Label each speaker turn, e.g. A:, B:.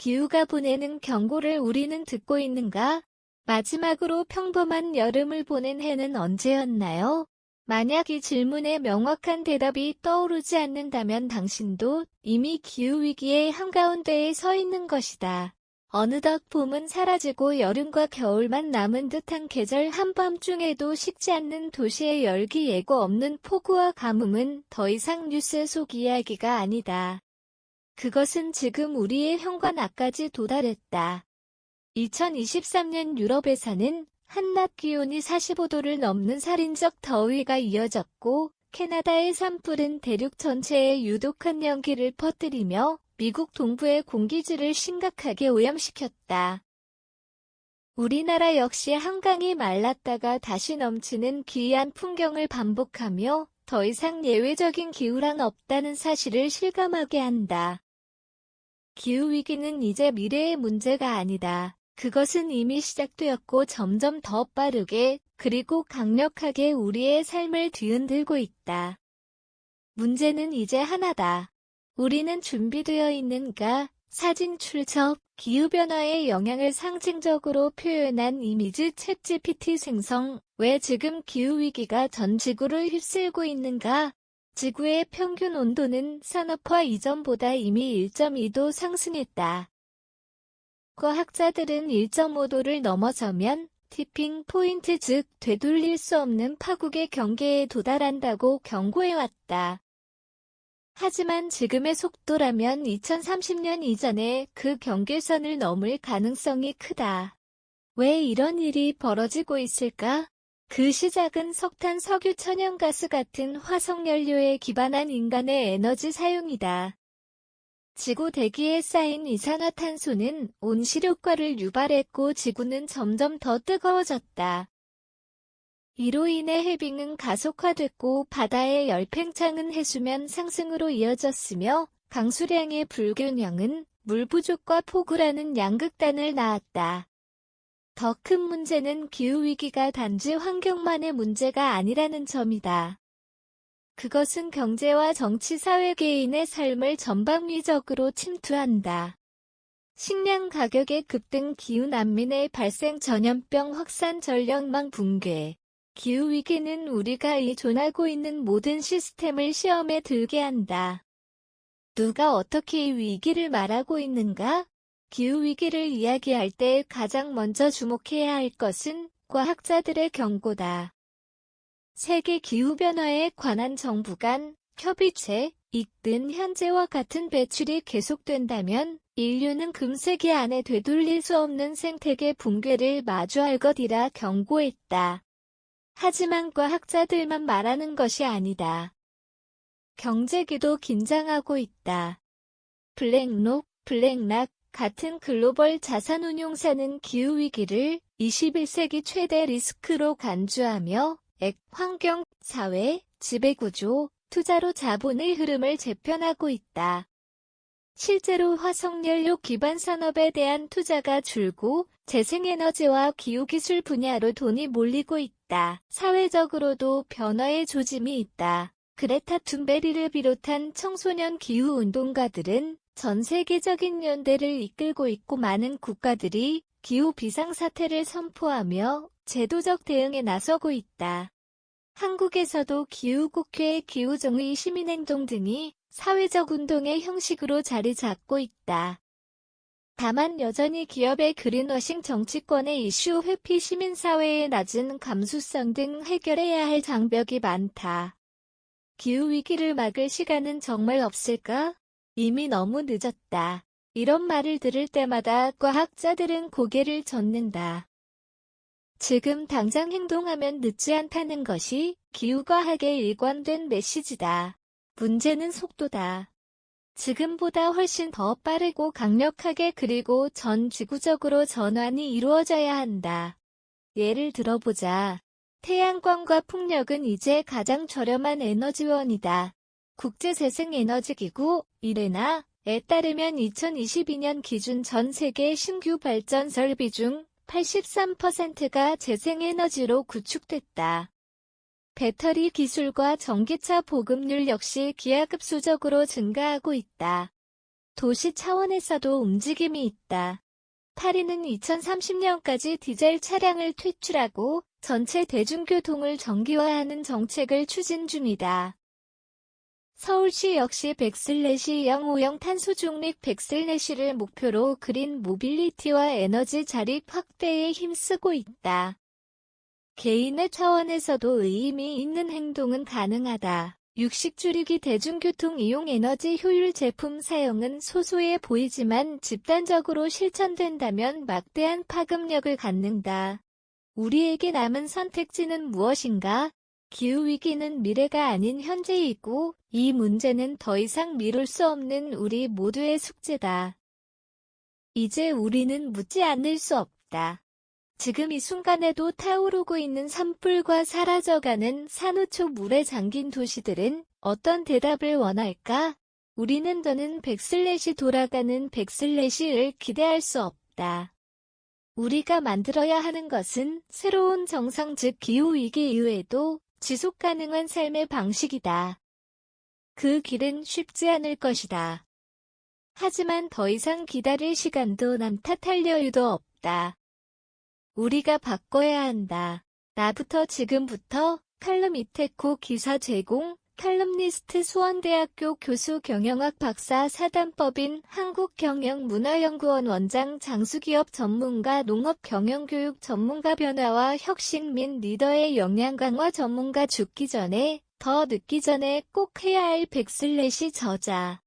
A: 기후가 보내는 경고를 우리는 듣고 있는가? 마지막으로 평범한 여름을 보낸 해는 언제였나요? 만약 이 질문에 명확한 대답이 떠오르지 않는다면 당신도 이미 기후위기의 한가운데에 서 있는 것이다. 어느덧 봄은 사라지고 여름과 겨울만 남은 듯한 계절 한밤중에도 식지 않는 도시의 열기 예고 없는 폭우와 가뭄은 더 이상 뉴스 속 이야기가 아니다. 그것은 지금 우리의 현관앞까지 도달했다. 2023년 유럽에서는 한낮 기온이 45도를 넘는 살인적 더위가 이어졌고 캐나다의 산불은 대륙 전체에 유독한 연기를 퍼뜨리며 미국 동부의 공기질을 심각하게 오염시켰다. 우리나라 역시 한강이 말랐다가 다시 넘치는 기이한 풍경을 반복하며 더 이상 예외적인 기후란 없다는 사실을 실감하게 한다. 기후위기는 이제 미래의 문제가 아니다. 그것은 이미 시작되었고 점점 더 빠르게 그리고 강력하게 우리의 삶을 뒤흔들고 있다. 문제는 이제 하나다. 우리는 준비되어 있는가? 사진 출처, 기후변화의 영향을 상징적으로 표현한 이미지 챗GPT 생성. 왜 지금 기후위기가 전 지구를 휩쓸고 있는가? 지구의 평균 온도는 산업화 이전보다 이미 1.2도 상승했다. 과학자들은 1.5도를 넘어서면 티핑 포인트 즉 되돌릴 수 없는 파국의 경계에 도달한다고 경고해왔다. 하지만 지금의 속도라면 2030년 이전에 그 경계선을 넘을 가능성이 크다. 왜 이런 일이 벌어지고 있을까? 그 시작은 석탄, 석유, 천연가스 같은 화석연료에 기반한 인간의 에너지 사용이다. 지구 대기에 쌓인 이산화탄소는 온실효과를 유발했고 지구는 점점 더 뜨거워졌다. 이로 인해 해빙은 가속화됐고 바다의 열팽창은 해수면 상승으로 이어졌으며 강수량의 불균형은 물 부족과 폭우라는 양극단을 낳았다. 더 큰 문제는 기후위기가 단지 환경만의 문제가 아니라는 점이다. 그것은 경제와 정치, 사회, 개인의 삶을 전방위적으로 침투한다. 식량 가격의 급등, 기후난민의 발생, 전염병 확산, 전력망 붕괴. 기후위기는 우리가 의존하고 있는 모든 시스템을 시험에 들게 한다. 누가 어떻게 이 위기를 말하고 있는가? 기후위기를 이야기할 때 가장 먼저 주목해야 할 것은 과학자들의 경고다. 세계 기후변화에 관한 정부 간 협의체, 이끈 현재와 같은 배출이 계속된다면 인류는 금세기 안에 되돌릴 수 없는 생태계 붕괴를 마주할 것이라 경고했다. 하지만 과학자들만 말하는 것이 아니다. 경제계도 긴장하고 있다. 블랙록, 블랙락 같은 글로벌 자산운용사는 기후위기를 21세기 최대 리스크로 간주하며 환경, 사회, 지배구조, 투자로 자본의 흐름을 재편하고 있다. 실제로 화석연료 기반 산업에 대한 투자가 줄고 재생에너지와 기후기술 분야로 돈이 몰리고 있다. 사회적으로도 변화의 조짐이 있다. 그레타 툰베리를 비롯한 청소년 기후운동가들은 전 세계적인 연대를 이끌고 있고 많은 국가들이 기후 비상사태를 선포하며 제도적 대응에 나서고 있다. 한국에서도 기후국회, 기후정의, 시민행동 등이 사회적 운동의 형식으로 자리 잡고 있다. 다만 여전히 기업의 그린워싱, 정치권의 이슈 회피, 시민사회의 낮은 감수성 등 해결해야 할 장벽이 많다. 기후위기를 막을 시간은 정말 없을까? 이미 너무 늦었다. 이런 말을 들을 때마다 과학자들은 고개를 젓는다. 지금 당장 행동하면 늦지 않다는 것이 기후과학의 일관된 메시지다. 문제는 속도다. 지금보다 훨씬 더 빠르고 강력하게 그리고 전 지구적으로 전환이 이루어져야 한다. 예를 들어보자. 태양광과 풍력은 이제 가장 저렴한 에너지원이다. 국제재생에너지기구 (IRENA)에 따르면 2022년 기준 전 세계 신규 발전 설비 중 83%가 재생에너지로 구축됐다. 배터리 기술과 전기차 보급률 역시 기하급수적으로 증가하고 있다. 도시 차원에서도 움직임이 있다. 파리는 2030년까지 디젤 차량을 퇴출하고 전체 대중교통을 전기화하는 정책을 추진 중이다. 서울시 역시 100/050 탄소 중립 100/시를 목표로 그린 모빌리티와 에너지 자립 확대에 힘쓰고 있다. 개인의 차원에서도 의미 있는 행동은 가능하다. 육식 줄이기 대중교통 이용 에너지 효율 제품 사용은 소소해 보이지만 집단적으로 실천된다면 막대한 파급력을 갖는다. 우리에게 남은 선택지는 무엇인가? 기후위기는 미래가 아닌 현재이고 이 문제는 더 이상 미룰 수 없는 우리 모두의 숙제다. 이제 우리는 묻지 않을 수 없다. 지금 이 순간에도 타오르고 있는 산불과 사라져가는 산호초 물에 잠긴 도시들은 어떤 대답을 원할까? 우리는 더는 100/시 돌아가는 100/시를 기대할 수 없다. 우리가 만들어야 하는 것은 새로운 정상 즉 기후위기 이후에도 지속가능한 삶의 방식이다. 그 길은 쉽지 않을 것이다. 하지만 더 이상 기다릴 시간도 남 탓할 여유도 없다. 우리가 바꿔야 한다. 나부터 지금부터. 칼럼 이태코 기사 제공, 칼럼니스트 수원대학교 교수 경영학 박사 사단법인 한국경영문화연구원 원장 장수기업 전문가 농업경영교육 전문가 변화와 혁신 및 리더의 역량 강화 전문가 죽기 전에 더 늦기 전에 꼭 해야 할 100/시 저자